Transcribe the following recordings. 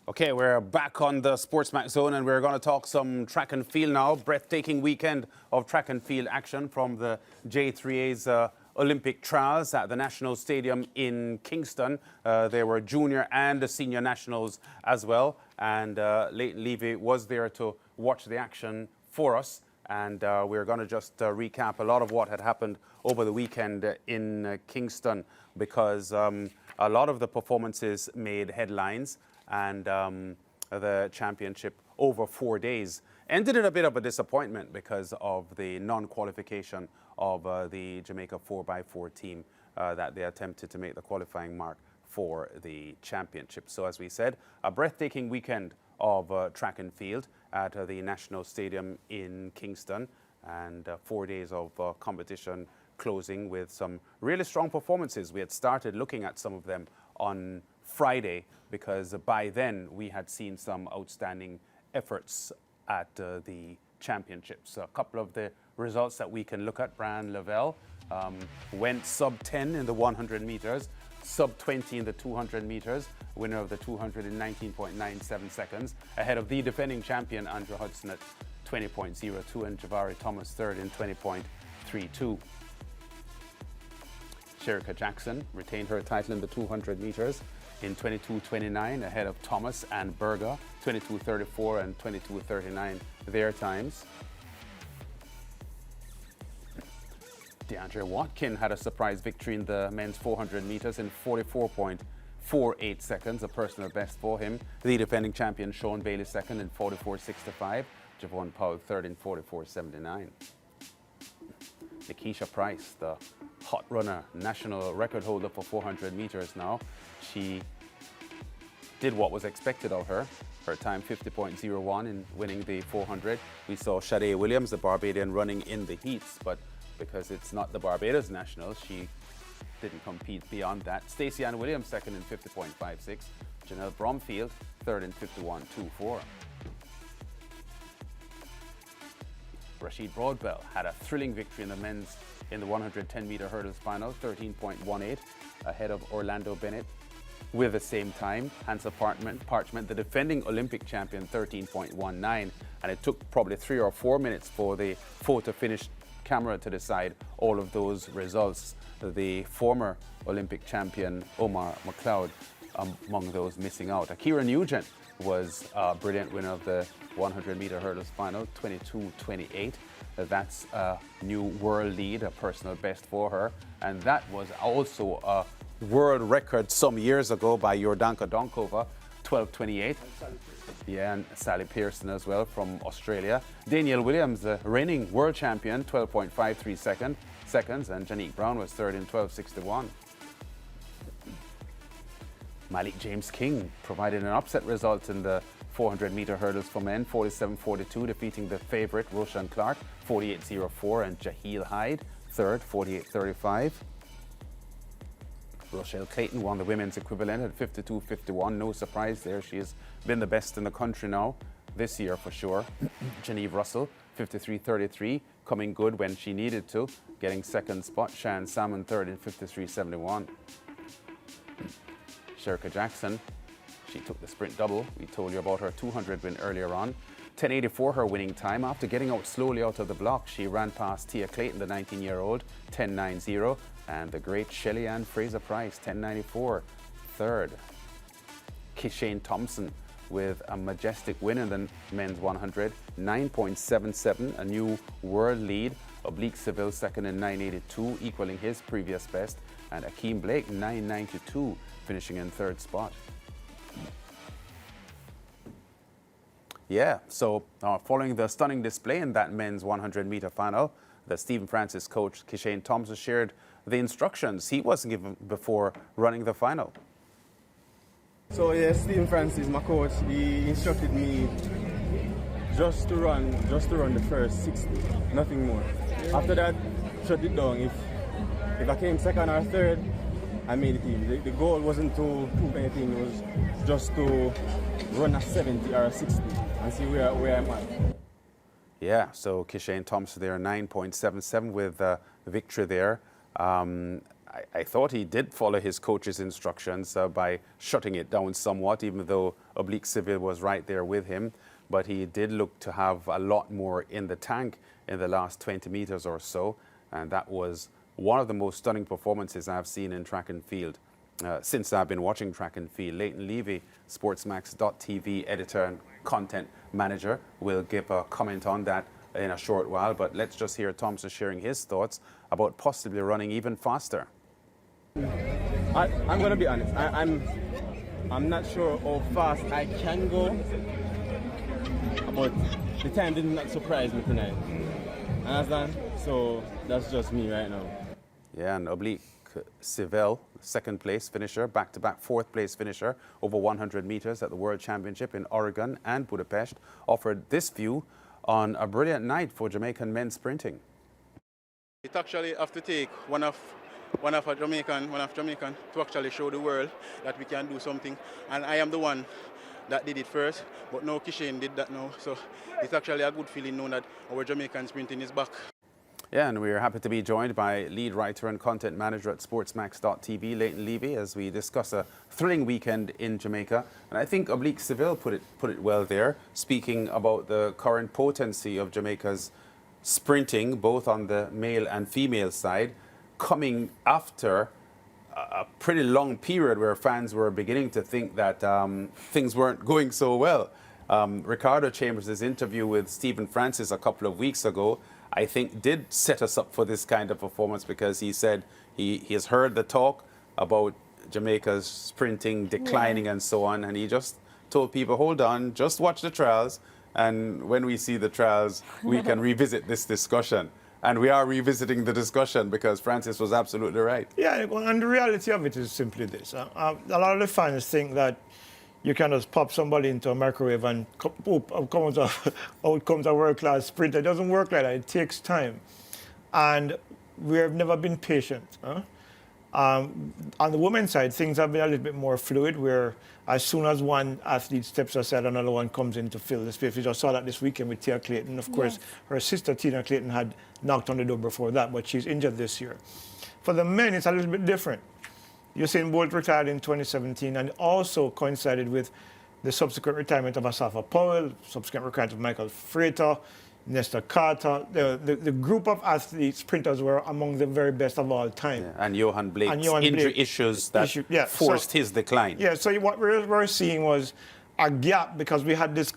Okay, we're back on the SportsMax Zone and we're going to talk some track and field now. Breathtaking weekend of track and field action from the J3A's Olympic trials at the National Stadium in Kingston. There were junior and the senior nationals as well. And Leighton Levy was there to watch the action for us. And we're going to just recap a lot of what had happened over the weekend in Kingston because a lot of the performances made headlines. And the championship over 4 days ended in a bit of a disappointment because of the non-qualification of the Jamaica 4x4 team that they attempted to make the qualifying mark for the championship. So as we said, a breathtaking weekend of track and field at the National Stadium in Kingston, and 4 days of competition closing with some really strong performances. We had started looking at some of them on Friday because by then we had seen some outstanding efforts at the championships. So a couple of the results that we can look at: Brian Lavelle went sub 10 in the 100 meters, sub 20 in the 200 meters, winner of the 200 in 19.97 seconds, ahead of the defending champion Andrew Hudson at 20.02 and Javari Thomas third in 20.32. Sherika Jackson retained her title in the 200 meters in 22.29 ahead of Thomas and Berger, 22.34 and 22.39 their times. DeAndre Watkin had a surprise victory in the men's 400 meters in 44.48 seconds, a personal best for him. The defending champion Sean Bailey second in 44.65, Javon Powell third in 44.79. Nikisha Price, the hot runner, national record holder for 400 meters now. She did what was expected of her. Her time 50.01 in winning the 400. We saw Sade Williams, the Barbadian, running in the heats, but because it's not the Barbados national, she didn't compete beyond that. Stacey Ann Williams second in 50.56. Janelle Bromfield third in 51.24. Rashid Broadbell had a thrilling victory in the men's in the 110-meter hurdles final, 13.18, ahead of Orlando Bennett with the same time. Hansel Parchment, the defending Olympic champion, 13.19, and it took probably 3 or 4 minutes for the photo-finish camera to decide all of those results. The former Olympic champion Omar McLeod among those missing out. Akira Nugent was a brilliant winner of the 100-meter hurdles final, 22.28. That's a new world lead, a personal best for her. And that was also a world record some years ago by Jordanka Donkova, 12.28. Yeah, and Sally Pearson as well from Australia. Danielle Williams, the reigning world champion, 12.53 seconds. And Janique Brown was third in 12.61. Malik James King provided an upset result in the 400-meter hurdles for men, 47.42, defeating the favorite Roshan Clark, 48.04, and Jaheel Hyde, third, 48.35. Rochelle Clayton won the women's equivalent at 52.51. No surprise there. She has been the best in the country now, this year for sure. Genevieve Russell, 53.33, coming good when she needed to, getting second spot. Shan Salmon third in 53.71. Sherika Jackson, she took the sprint double. We told you about her 200 win earlier on. 10.84 her winning time. After getting out slowly out of the block, she ran past Tia Clayton, the 19-year-old, 10.90. And the great Shelly Ann Fraser-Price, 10.94, third. Kishane Thompson with a majestic win in the men's 100, 9.77, a new world lead. Oblique Seville second in 9.82, equaling his previous best. And Akeem Blake, 9.92, finishing in third spot. Yeah, so following the stunning display in that men's 100-meter final, the Stephen Francis coach, Kishane Thompson, shared the instructions he wasn't given before running the final. So yes, Stephen Francis, my coach, he instructed me just to run the first 60, nothing more. After that, shut it down. If I came second or third, I made the team. The goal wasn't to prove anything, it was just to run a 70 or a 60 and see where I'm at. Yeah, so Kishane Thompson there, 9.77 with the victory there. I thought he did follow his coach's instructions by shutting it down somewhat, even though Oblique Seville was right there with him. But he did look to have a lot more in the tank in the last 20 meters or so. And that was one of the most stunning performances I've seen in track and field since I've been watching track and field. Leighton Levy, SportsMax.tv editor and content manager, will give a comment on that in a short while. But let's just hear Thompson sharing his thoughts about possibly running even faster. I'm going to be honest. I'm not sure how fast I can go, but the time did not surprise me tonight. Understand? So that's just me right now. Yeah, and Oblique Seville, second place finisher, back-to-back fourth place finisher over 100 meters at the World Championship in Oregon and Budapest, offered this view on a brilliant night for Jamaican men sprinting. It actually have to take one of Jamaican to actually show the world that we can do something, and I am the one that did it first, but now Kishen did that now, so it's actually a good feeling knowing that our Jamaican sprinting is back. Yeah, and we're happy to be joined by lead writer and content manager at SportsMax.tv, Leighton Levy, as we discuss a thrilling weekend in Jamaica. And I think Oblique Seville put it well there, speaking about the current potency of Jamaica's sprinting, both on the male and female side, coming after a pretty long period where fans were beginning to think that things weren't going so well. Ricardo Chambers' interview with Stephen Francis a couple of weeks ago, I think, did set us up for this kind of performance, because he said he has heard the talk about Jamaica's sprinting declining and so on, and he just told people, hold on, just watch the trials, and when we see the trials, we can revisit this discussion. And we are revisiting the discussion, because Francis was absolutely right. Yeah, and the reality of it is simply this. A lot of the fans think that you can just pop somebody into a microwave and out comes a world-class sprinter. It doesn't work like that. It takes time. And we have never been patient. On the women's side, things have been a little bit more fluid, where as soon as one athlete steps aside, another one comes in to fill the space. We just saw that this weekend with Tia Clayton. Of course, her sister, Tina Clayton, had knocked on the door before that, but she's injured this year. For the men, it's a little bit different. Usain Bolt retired in 2017, and also coincided with the subsequent retirement of Asafa Powell, subsequent retirement of Michael Frater, Nesta Carter. The group of athletes, sprinters, were among the very best of all time. Yeah, and Johan Blake's injury issues that forced his decline. Yeah, so what we were seeing was a gap, because we had this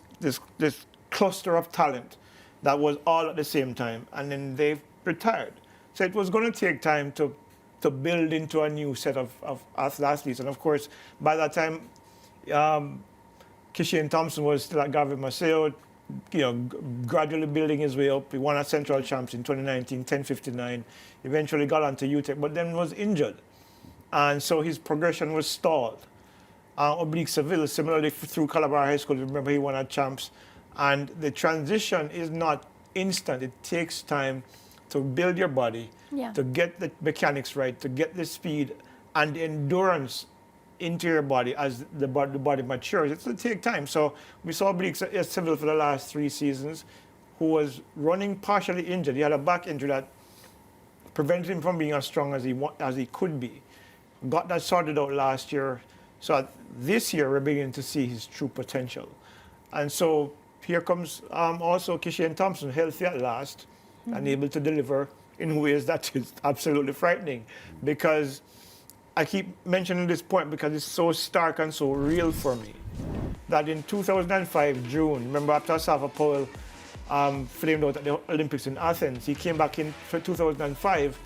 cluster of talent that was all at the same time, and then they retired. So it was going to take time to build into a new set of athletes. And of course, by that time, Kishen Thompson was still at Garvey Maceo, gradually building his way up. He won a Central Champs in 2019, 10:59. Eventually got onto UTEC, but then was injured. And so his progression was stalled. Oblique Seville, similarly through Calabar High School, remember he won a Champs. And the transition is not instant. It takes time to build your body, to get the mechanics right, to get the speed and the endurance into your body as the body matures. It's going to take time. So we saw Oblique Seville for the last 3 seasons, who was running partially injured. He had a back injury that prevented him from being as strong as he could be. Got that sorted out last year. So this year, we're beginning to see his true potential. And so here comes also Kishen Thompson, healthy at last, and able to deliver in ways that is absolutely frightening. Because I keep mentioning this point because it's so stark and so real for me, that in 2005, June, remember after Asafa Powell flamed out at the Olympics in Athens, he came back in for 2005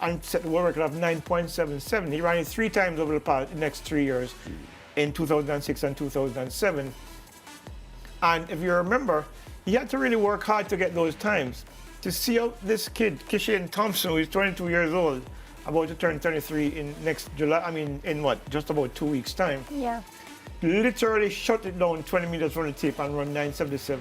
and set the world record of 9.77. He ran it 3 times over the next 3 years, in 2006 and 2007. And if you remember, he had to really work hard to get those times. To see how this kid, Kishen Thompson, who is 22 years old, about to turn 33 in next July, in just about 2 weeks' time. Yeah. Literally shut it down 20 meters from the tape and run 9.77.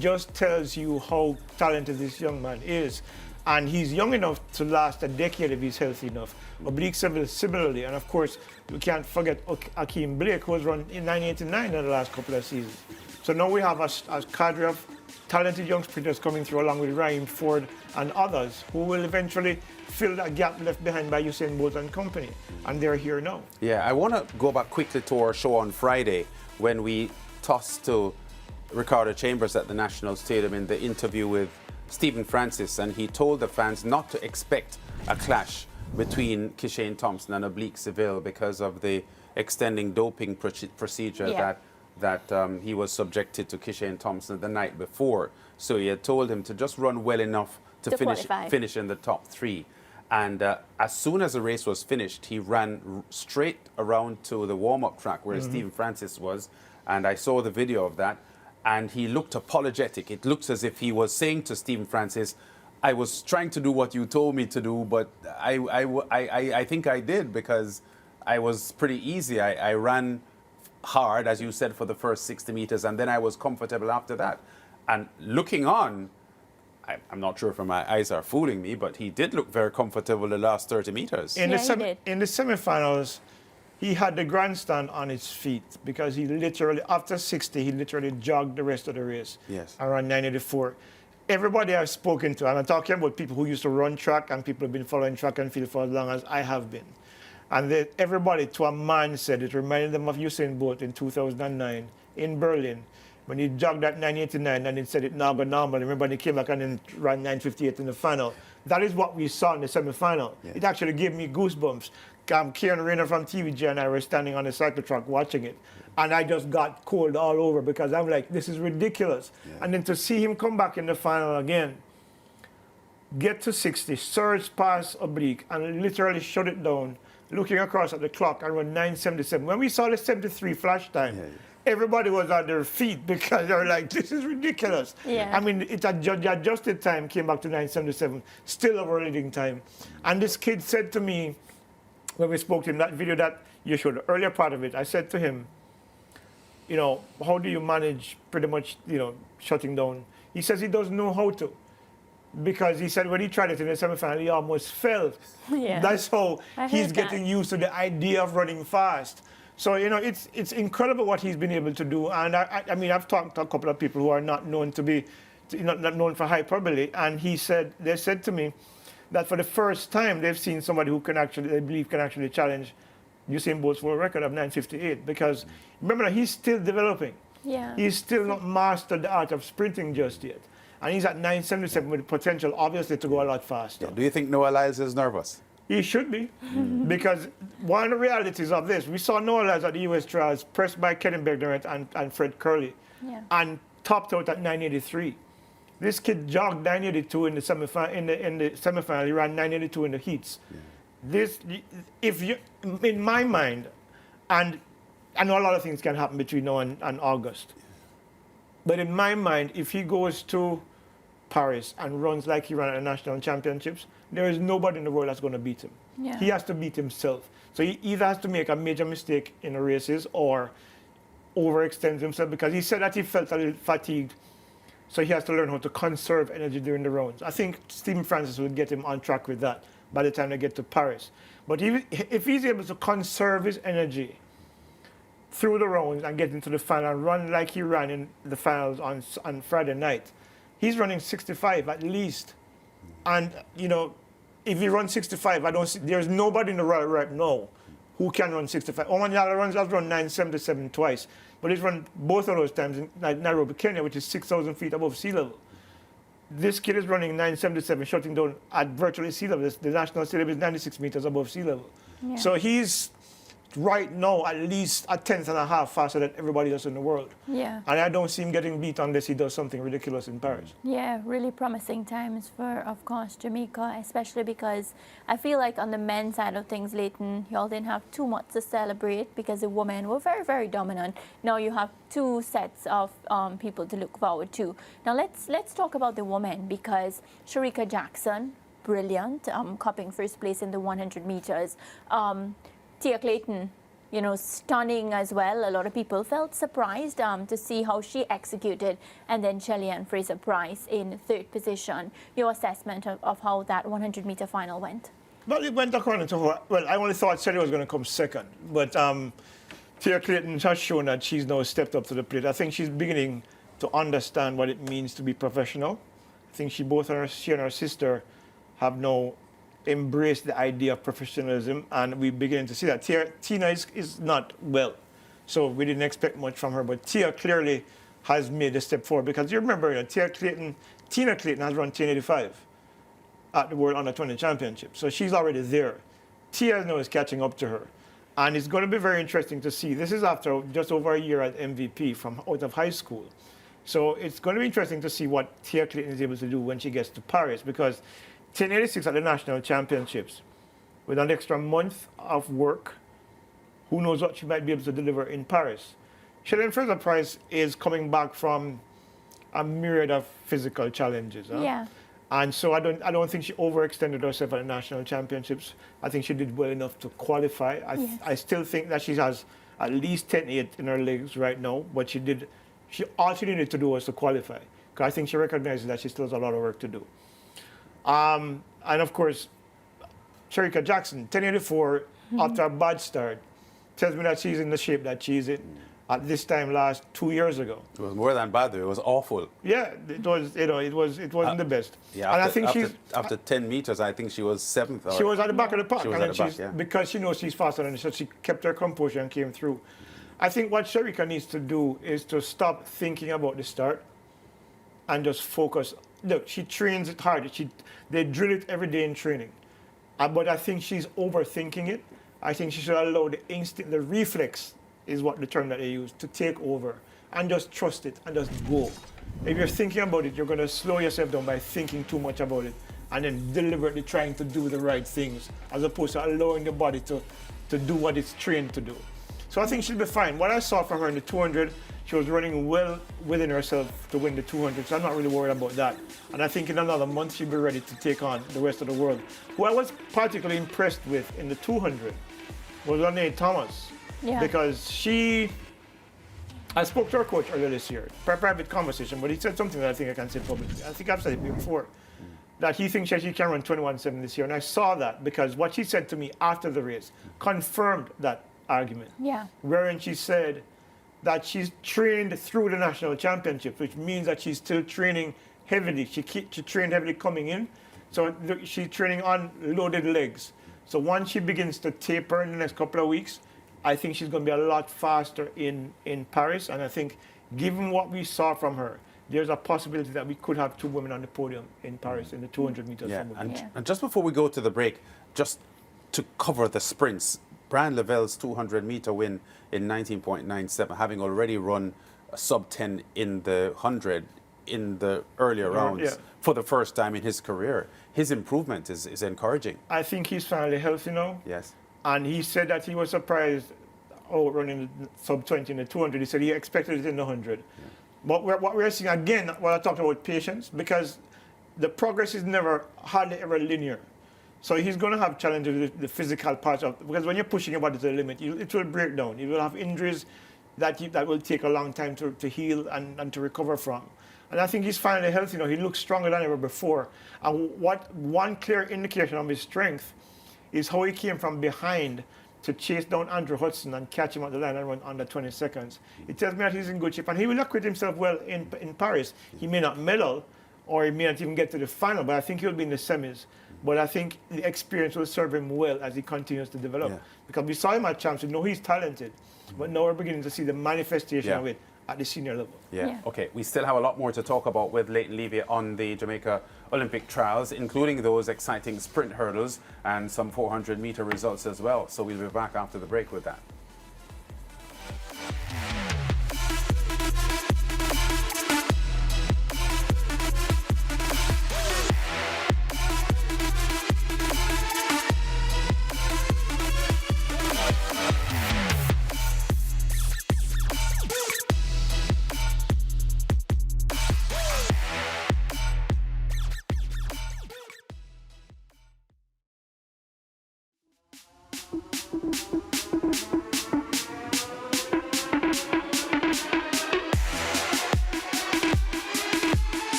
Just tells you how talented this young man is. And he's young enough to last a decade if he's healthy enough. Oblique Seville similarly. And of course, we can't forget Akeem Blake, who has run in 9.89 in the last couple of seasons. So now we have a cadre of talented young sprinters coming through, along with Ryan Ford and others, who will eventually fill that gap left behind by Usain Bolt and company. And they're here now. Yeah, I want to go back quickly to our show on Friday when we tossed to Ricardo Chambers at the National Stadium in the interview with Stephen Francis, and he told the fans not to expect a clash between Kishane Thompson and Oblique Seville because of the extending doping procedure that he was subjected to, Kishane Thompson, the night before. So he had told him to just run well enough to finish in the top 3. And as soon as the race was finished, he ran straight around to the warm-up track where Stephen Francis was, and I saw the video of that, and he looked apologetic. It looks as if he was saying to Stephen Francis, I was trying to do what you told me to do, but I think I did because I was pretty easy. I ran hard, as you said, for the first 60 meters, and then I was comfortable after that. And looking on, I'm not sure if my eyes are fooling me, but he did look very comfortable the last 30 meters. In the semifinals, he had the grandstand on his feet because he literally, after 60, he literally jogged the rest of the race around 9:84. Everybody I've spoken to, and I'm talking about people who used to run track and people who have been following track and field for as long as I have been. And everybody, to a man, said it reminded them of Usain Bolt in 2009 in Berlin when he jogged at 9:89 and he said it now go normal. Remember when he came back and then ran 9:58 in the final. That is what we saw in the semi-final. Yeah. It actually gave me goosebumps. Kieran Rayner from TVG and I were standing on the cycle track watching it. And I just got cold all over because I'm like, this is ridiculous. Yeah. And then to see him come back in the final again, get to 60, surge past Oblique, and literally shut it down, looking across at the clock and run 9:77. When we saw the 73 flash time, everybody was on their feet because they were like, this is ridiculous. Yeah. I mean, it's adjusted time came back to 9:77, still over leading time. And this kid said to me, when we spoke to him, that video that you showed, the earlier part of it, I said to him, you know, how do you manage pretty much, you know, shutting down? He says he doesn't know how to. Because he said when he tried it in the semifinal, he almost fell. Yeah. That's how he's getting used to the idea of running fast. So, you know, it's incredible what he's been able to do. And I mean, I've talked to a couple of people who are not known to be, not known for hyperbole. And they said to me that for the first time they've seen somebody who can actually, they believe can actually challenge Usain Bolt's world record of 9:58. Because remember, he's still developing. Yeah. He's still not mastered the art of sprinting just yet. And he's at 9:77 with potential, obviously, to go a lot faster. Yeah. Do you think Noah Lyles is nervous? He should be, because one of the realities of this, we saw Noah Lyles at the US trials pressed by Kenny Bednaret and Fred Curley, and topped out at 9:83. This kid jogged 9:82 in the semifinal. He ran 9:82 in the heats. Yeah. This, if you, in my mind, and I know a lot of things can happen between now and August, but in my mind, if he goes to Paris and runs like he ran at the national championships, there is nobody in the world that's going to beat him. Yeah. He has to beat himself. So he either has to make a major mistake in the races or overextend himself, because he said that he felt a little fatigued. So he has to learn how to conserve energy during the rounds. I think Stephen Francis will get him on track with that by the time they get to Paris. But if he's able to conserve his energy through the rounds and get into the final and run like he ran in the finals on Friday night, he's running 65 at least. And, you know, if he runs 65, there's nobody in the world right now who can run 65. Oman Yala has run 9:77 twice, but he's run both of those times in Nairobi, Kenya, which is 6,000 feet above sea level. This kid is running 9:77, shutting down at virtually sea level. The national stadium is 96 meters above sea level. Yeah. So he's right now at least a tenth and a half faster than everybody else in the world. Yeah. And I don't see him getting beat unless he does something ridiculous in Paris. Yeah, really promising times for, of course, Jamaica, especially because I feel like on the men's side of things, Leighton, y'all didn't have too much to celebrate because the women were very, very dominant. Now you have two sets of people to look forward to. Now let's talk about the women, because Shericka Jackson, brilliant, cupping first place in the 100 meters. Tia Clayton, you know, stunning as well. A lot of people felt surprised to see how she executed. And then Shelly-Ann Fraser-Pryce in third position. Your assessment of how that 100-meter final went? Well, it went according to her. Well, I only thought Shelly was going to come second. But Tia Clayton has shown that she's now stepped up to the plate. I think she's beginning to understand what it means to be professional. I think she and her sister have now embrace the idea of professionalism, and we're beginning to see that. Tina is not well, so we didn't expect much from her, but Tia clearly has made a step forward, because you remember, Tina Clayton has run 1085 at the World Under-20 Championship, so she's already there. Tia now is catching up to her, and it's going to be very interesting to see. This is after just over a year at MVP from out of high school. So it's going to be interesting to see what Tia Clayton is able to do when she gets to Paris, because 1086 at the National Championships, with an extra month of work, who knows what she might be able to deliver in Paris. Shelly Fraser-Pryce is coming back from a myriad of physical challenges. Huh? Yeah. And so I don't think she overextended herself at the National Championships. I think she did well enough to qualify. I still think that she has at least 10-8 in her legs right now, but all she needed to do was to qualify, because I think she recognizes that she still has a lot of work to do. And of course, Shericka Jackson, 1084, after a bad start, tells me that she's in the shape that she's in at this time 2 years ago. It was more than bad, though. It was awful. Yeah, it was. It wasn't the best. Yeah, and after, I think after 10 meters, I think she was 7th. She was at the back of the pack, She was at the back, yeah. because she knows she's faster than her, so she kept her composure and came through. I think what Shericka needs to do is to stop thinking about the start and just focus. Look, she trains it hard. They drill it every day in training. But I think she's overthinking it. I think she should allow the instinct, the reflex is what the term that they use, to take over and just trust it and just go. If you're thinking about it, you're going to slow yourself down by thinking too much about it and then deliberately trying to do the right things, as opposed to allowing the body to do what it's trained to do. So I think she'll be fine. What I saw from her in the 200, she was running well within herself to win the 200, so I'm not really worried about that. And I think in another month she'll be ready to take on the rest of the world. Who I was particularly impressed with in the 200 was Lanae Thomas. Yeah. Because I spoke to her coach earlier this year, private conversation, but he said something that I think I can say publicly. I think I've said it before, that he thinks that she can run 21.7 this year. And I saw that because what she said to me after the race confirmed that argument. Yeah. Wherein she said that she's trained through the national championship, which means that she's still training heavily. She trained heavily coming in, so she's training on loaded legs. So once she begins to taper in the next couple of weeks, I think she's going to be a lot faster in Paris. And I think, given what we saw from her, there's a possibility that we could have 2 women on the podium in Paris in the 200 meters. Yeah, and just before we go to the break, just to cover the sprints, Brian Lavelle's 200-meter win in 19.97, having already run a sub-10 in the 100 in the earlier rounds for the first time in his career. His improvement is encouraging. I think he's finally healthy now. Yes. And he said that he was surprised running sub-20 in the 200. He said he expected it in the 100. Yeah. But what we're seeing, again, what I talked about patience, because the progress is hardly ever linear. So he's going to have challenges with the physical part of, because when you're pushing your body to the limit, it will break down. You will have injuries that will take a long time to heal and to recover from. And I think he's finally healthy now. He looks stronger than ever before. And one clear indication of his strength is how he came from behind to chase down Andrew Hudson and catch him at the line and run under 20 seconds. It tells me that he's in good shape, and he will acquit himself well in Paris. He may not medal, or he may not even get to the final, but I think he'll be in the semis. But I think the experience will serve him well as he continues to develop. Because we saw him at Champs, we know he's talented, but now we're beginning to see the manifestation of it at the senior level. Okay, we still have a lot more to talk about with Leighton Levy on the Jamaica Olympic trials, including those exciting sprint hurdles and some 400-meter results as well. So we'll be back after the break with that.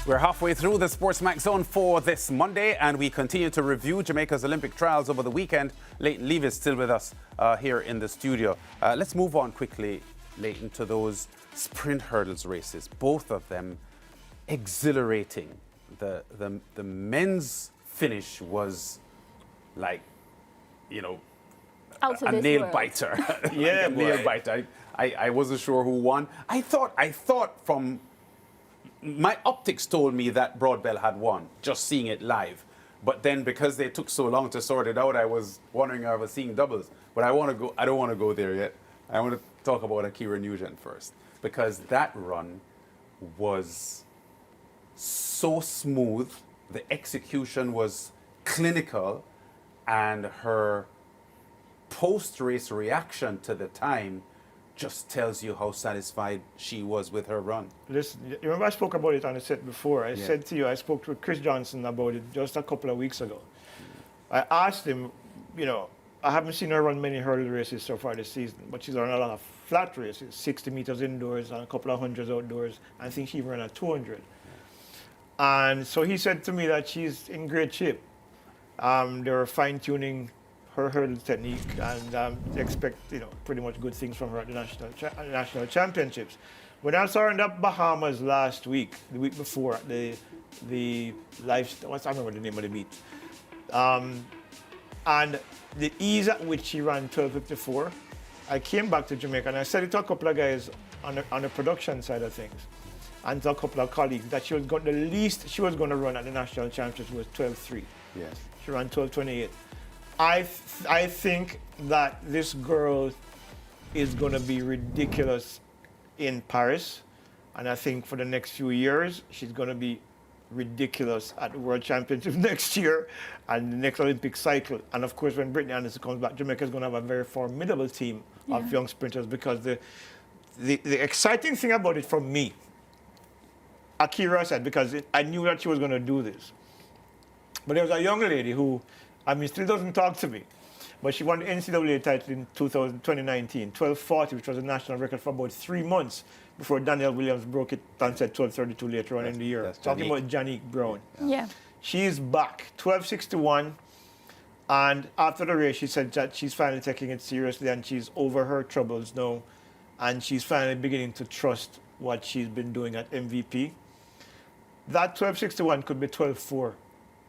We're halfway through the SportsMax Zone for this Monday, and we continue to review Jamaica's Olympic trials over the weekend. Leighton Levy is still with us here in the studio. Let's move on quickly, Leighton, to those sprint hurdles races, both of them exhilarating. The men's finish was like, you know, Out of a this nail world. biter. Yeah, a nail boy. biter. I wasn't sure who won. I thought from my optics told me that Broadbell had won, just seeing it live. But then because they took so long to sort it out, I was wondering if I was seeing doubles. But I don't want to go there yet. I want to talk about Akira Nugent first, because that run was so smooth, the execution was clinical, and her post-race reaction to the time just tells you how satisfied she was with her run. Listen, you remember I spoke about it on the set before. I said to you, I spoke to Chris Johnson about it just a couple of weeks ago. I asked him, you know, I haven't seen her run many hurdle races so far this season, but she's run a lot of flat races, 60 meters indoors and a couple of hundreds outdoors. I think she ran a 200. And so he said to me that she's in great shape. They were fine-tuning her hurdle technique, and they expect, you know, pretty much good things from her at the national championships. When I saw her in the Bahamas last week, the week before, the live, I remember the name of the meet, and the ease at which she ran 12:54, I came back to Jamaica and I said it to a couple of guys on the production side of things, and to a couple of colleagues, that she was the least she was going to run at the national championships was 12:3. Yes. She ran 12:28. I think that this girl is going to be ridiculous in Paris, and I think for the next few years she's going to be ridiculous at the World Championships next year and the next Olympic cycle. And of course, when Brittany Anderson comes back, Jamaica is going to have a very formidable team of young sprinters, because the exciting thing about it for me, Akira said, because I knew that she was going to do this. But there was a young lady who, I mean, still doesn't talk to me, but she won the NCAA title in 2019, 12:40, which was a national record for about 3 months before Danielle Williams broke it and said 12:32 later on in the year. That's Talking Janique. about Janique Brown. Yeah. She's back, 12:61, and after the race, she said that she's finally taking it seriously and she's over her troubles now, and she's finally beginning to trust what she's been doing at MVP. That 12:61 could be 12:4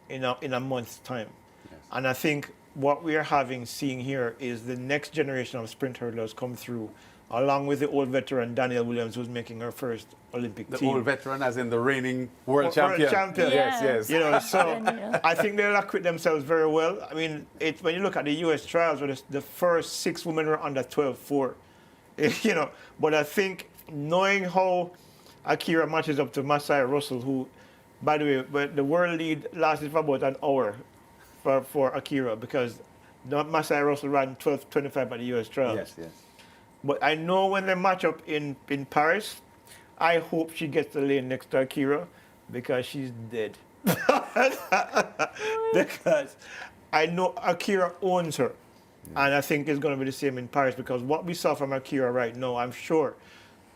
in a month's time. Yes. And I think what we are seeing here is the next generation of sprint hurdlers come through, along with the old veteran Danielle Williams, who's making her first Olympic The team. old veteran, as in the reigning world World champion. champion. Yes, Yeah. yes. You know, so Yeah. I think they'll acquit themselves very well. I mean, when you look at the U.S. trials, where the first 6 women were under 12:4, you know. But I think knowing how Akira matches up to Masai Russell, who, by the way, the world lead lasted for about an hour for Akira, because Masai Russell ran 12:25 at the U.S. trials. Yes, yes. But I know when they match up in Paris, I hope she gets the lane next to Akira, because she's dead. Because I know Akira owns her. And I think it's going to be the same in Paris, because what we saw from Akira right now, I'm sure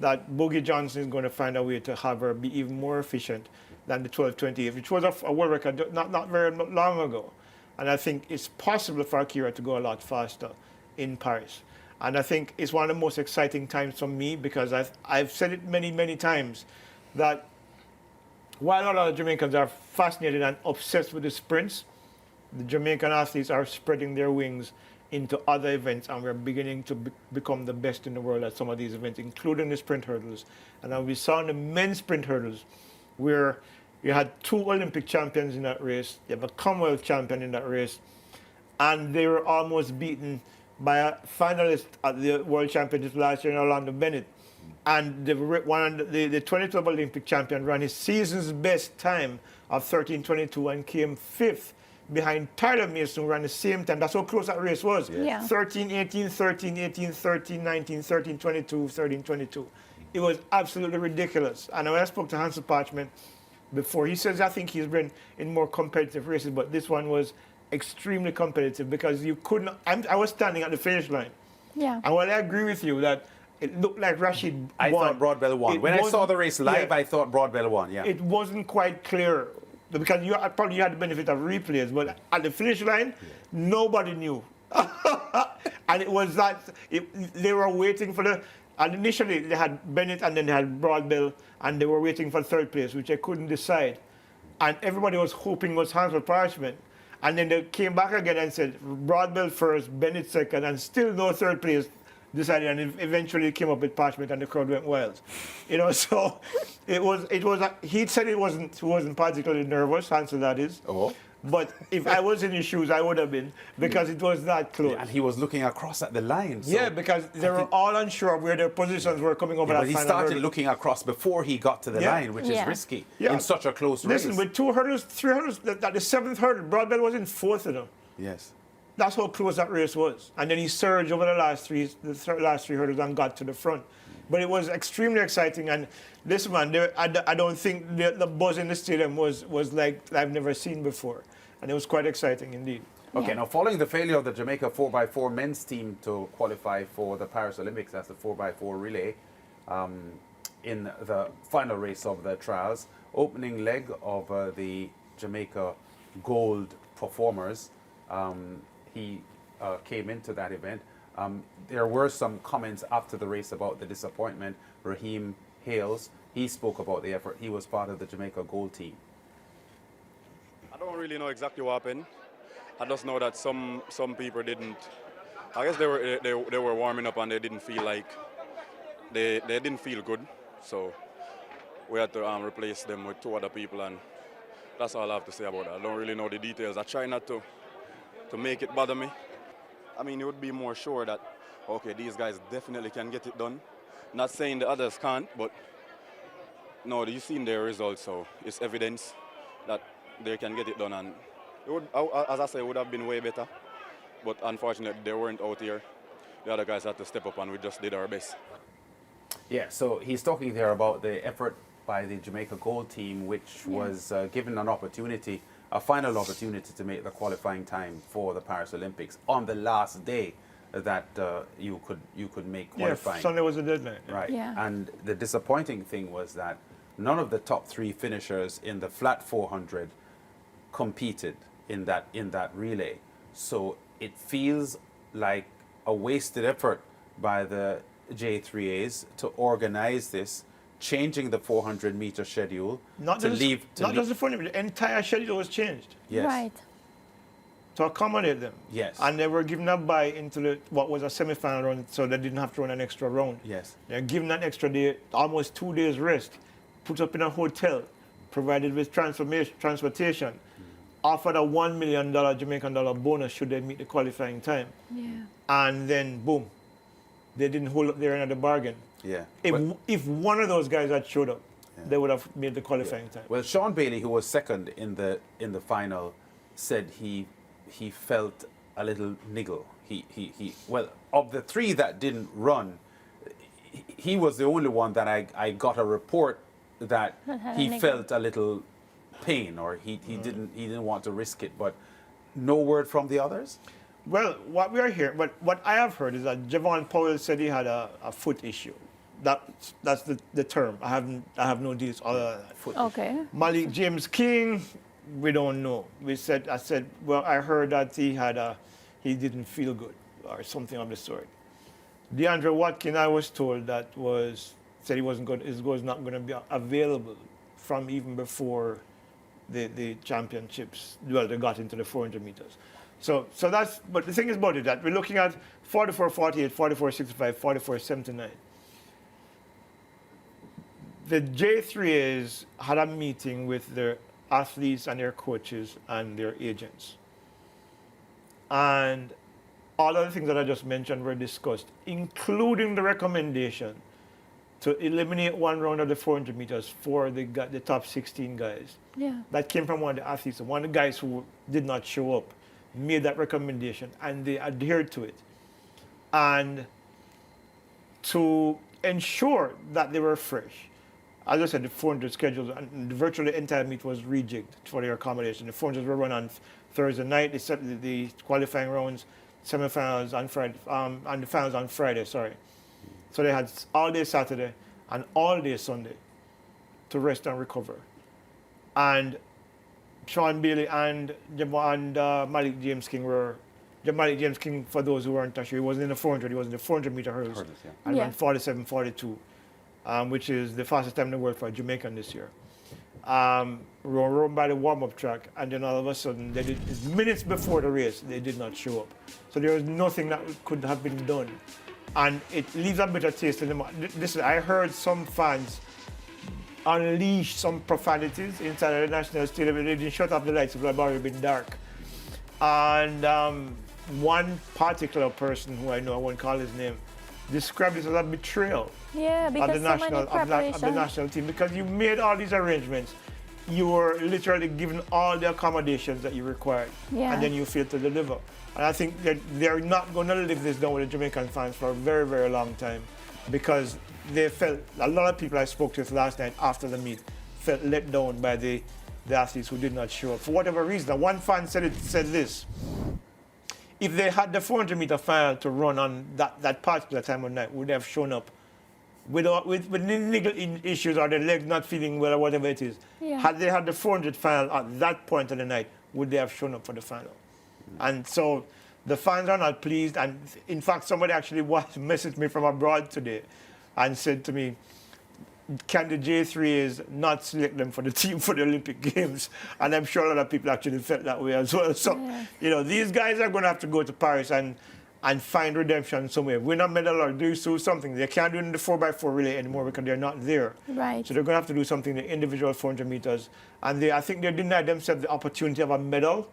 that Boogie Johnson is going to find a way to have her be even more efficient than the 12:28, which was a world record not very long ago. And I think it's possible for Akira to go a lot faster in Paris. And I think it's one of the most exciting times for me, because I've said it many, many times, that while a lot of Jamaicans are fascinated and obsessed with the sprints, the Jamaican athletes are spreading their wings into other events, and we're beginning to become the best in the world at some of these events, including the sprint hurdles. And then we saw in the men's sprint hurdles, where you had 2 Olympic champions in that race, you have a Commonwealth champion in that race, and they were almost beaten by a finalist at the World Championships last year in Orlando Bennett. And the 2012 Olympic champion ran his season's best time of 13:22 and came 5th behind Tyler Mason, who ran the same time. That's how close that race was. Yeah. 13:18, 13:18, 13:19, 13:22, 13:22. It was absolutely ridiculous. And when I spoke to Hansel Parchment before, he says, I think he's been in more competitive races, but this one was extremely competitive, because you couldn't. I was standing at the finish line. Yeah. And while I agree with you that it looked like Rashid I won, thought Broadbell won. When I saw the race live, I thought Broadbell won, yeah. it wasn't quite clear, because you had the benefit of replays, but at the finish line, nobody knew. And it was that they were waiting for And initially they had Bennett and then they had Broadbell, and they were waiting for third place, which they couldn't decide. And everybody was hoping was Hansel Parchment. And then they came back again and said Broadbell first, Bennett second, and still no third place decided, and eventually came up with Parchment, and the crowd went wild. You know, so he said he wasn't particularly nervous, Hansel that is. Oh. But if I was in his shoes, I would have been, because it was that close. And he was looking across at the line. So Yeah, because they were all unsure of where their positions were coming over yeah, that but he final started hurdle. looking across before he got to the Yeah. line, which is Yeah. risky Yeah. in such a close race. Listen, with 2 hurdles, 3 hurdles, at the 7th hurdle, Broadbell was in 4th of them. Yes. That's how close that race was. And then he surged over the last three hurdles and got to the front. But it was extremely exciting. And listen, man, I don't think the buzz in the stadium was like I've never seen before. And it was quite exciting indeed. Okay, Yeah. now following the failure of the Jamaica 4x4 men's team to qualify for the Paris Olympics, that's the 4x4 relay, in the final race of the trials, opening leg of the Jamaica Gold performers, he came into that event. There were some comments after the race about the disappointment. Raheem Hales, he spoke about the effort. He was part of the Jamaica Gold team. I don't really know exactly what happened. I just know that some people didn't. I guess they were warming up and they didn't feel like they didn't feel good. So we had to replace them with 2 other people, and that's all I have to say about that. I don't really know the details. I try not to make it bother me. I mean, it would be more sure that okay, these guys definitely can get it done. Not saying the others can't, but no, you've seen their results, so it's evidence that they can get it done, and it would, as I say, it would have been way better. But unfortunately, they weren't out here. The other guys had to step up, and we just did our best. Yeah, so he's talking there about the effort by the Jamaica Gold team, which was given an opportunity, a final opportunity to make the qualifying time for the Paris Olympics on the last day that you could make qualifying. Yeah, Sunday was the deadline. Right. Yeah. And the disappointing thing was that none of the top 3 finishers in the flat 400 competed in that relay. So it feels like a wasted effort by the J3As to organize this, changing the 400-meter schedule Not just the 400, the entire schedule was changed Yes. Right. to accommodate them. Yes. And they were given a bye into what was a semi-final run, so they didn't have to run an extra round. Yes. They're given an extra day, almost 2 days rest, put up in a hotel, provided with transportation, offered a $1 million Jamaican dollar bonus should they meet the qualifying time. Yeah. And then, boom, they didn't hold up their end of the bargain. Yeah. If one of those guys had showed up, they would have made the qualifying time. Well, Sean Bailey, who was second in the final, said he felt a little niggle. Well, of the 3 that didn't run, he was the only one that I got a report that he felt a little pain, or he didn't want to risk it, but no word from the others. Well, what we are hearing, what I have heard is that Javon Powell said he had a foot issue. That's the term. I have no details other than that. Foot Okay. Malik James King, we don't know. I said, well, I heard that he didn't feel good or something of the sort. DeAndre Watkins, I was told said he wasn't good. His was not going to be available from even before the championships. Well, they got into the 400 meters. So that's, but the thing is about it that we're looking at 44.48, 44.65, 44.79. The J3As had a meeting with their athletes and their coaches and their agents. And all of the things that I just mentioned were discussed, including the recommendation to eliminate 1 round of the 400 meters for the top 16 guys. Yeah. That came from one of the athletes. One of the guys who did not show up made that recommendation, and they adhered to it. And to ensure that they were fresh, as I said, the 400 schedules, and virtually the entire meet was rejigged for their accommodation. The 400s were run on Thursday night, the qualifying rounds, semifinals on Friday, and the finals on Friday, sorry. So they had all day Saturday and all day Sunday to rest and recover. And Sean Bailey and Malik James King were Jamaica James King, for those who weren't sure, he wasn't in the 400, he was in the 400-meter hurdles. Yeah. And Yeah. ran 47.42, which is the fastest time in the world for a Jamaican this year. Run by the warm-up track, and then all of a sudden, minutes before the race, they did not show up. So there was nothing that could have been done. And it leaves a bitter taste in them. I heard some fans unleash some profanities inside of the National Stadium. They didn't shut off the lights, it would have already been dark. And one particular person who I know, I won't call his name, described it as a betrayal Yeah, of because the national so many of the national team, because you made all these arrangements. You were literally given all the accommodations that you required, Yeah. and then you failed to deliver. And I think that they're not going to live this down with the Jamaican fans for a very, very long time, because they felt, a lot of people I spoke to last night after the meet felt let down by the athletes who did not show up for whatever reason. One fan said this: if they had the 400-meter final to run on that particular time of night, would they have shown up with niggling issues or their legs not feeling well or whatever it is? Yeah. Had they had the 400 final at that point of the night, would they have shown up for the final? And so the fans are not pleased. And in fact, somebody actually messaged me from abroad today and said to me, can the J3s not select them for the team for the Olympic Games? And I'm sure a lot of people actually felt that way as well. So, these guys are going to have to go to Paris and find redemption somewhere. Win a medal or do something. They can't do it in the 4x4 relay anymore because they're not there. Right. So they're going to have to do something in the individual 400 meters. And I think they denied themselves the opportunity of a medal,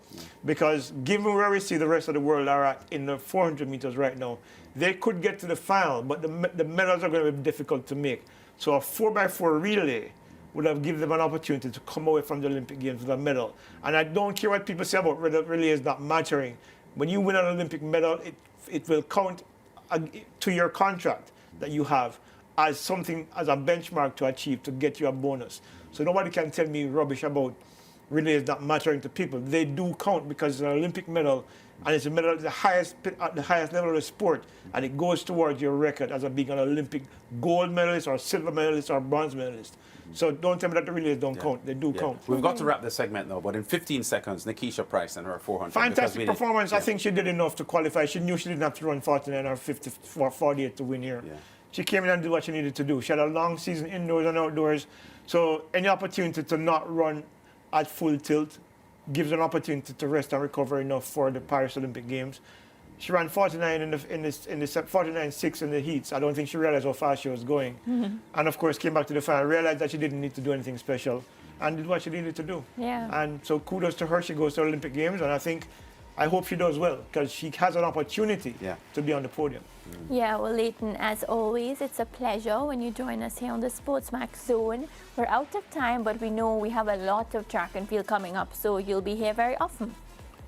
because given where we see the rest of the world are at in the 400 meters right now, they could get to the final, but the medals are going to be difficult to make. So a 4x4 relay would have given them an opportunity to come away from the Olympic Games with a medal. And I don't care what people say about relays not mattering. When you win an Olympic medal, it will count to your contract that you have as something, as a benchmark to achieve, to get you a bonus. So nobody can tell me rubbish about relays not mattering to people. They do count, because it's an Olympic medal, and it's a medal at the highest level of the sport, and it goes towards your record as being an Olympic gold medalist or silver medalist or bronze medalist. So don't tell me that the relays don't count. They do count. We've got to wrap this segment though, but in 15 seconds, Nikisha Price and her 400. Fantastic performance. I think she did enough to qualify. She knew she didn't have to run 49 or 50 or 48 to win here. Yeah. She came in and did what she needed to do. She had a long season indoors and outdoors. So any opportunity to not run at full tilt gives an opportunity to rest and recover enough for the Paris Olympic Games. She ran 49 in the 49.6 in the heats. I don't think she realized how fast she was going. And of course came back to the final, realized that she didn't need to do anything special, and did what she needed to do. Yeah. And so kudos to her. She goes to the Olympic Games, and I hope she does well, because she has an opportunity to be on the podium. Yeah, well, Leighton, as always, it's a pleasure when you join us here on the SportsMax Zone. We're out of time, but we know we have a lot of track and field coming up, so you'll be here very often.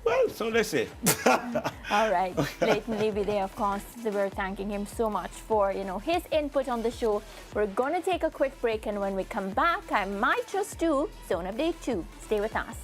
Well, so let's see. All right. Leighton Levy there, of course. We're thanking him so much for, his input on the show. We're going to take a quick break, and when we come back, I might just do Zone Update 2. Stay with us.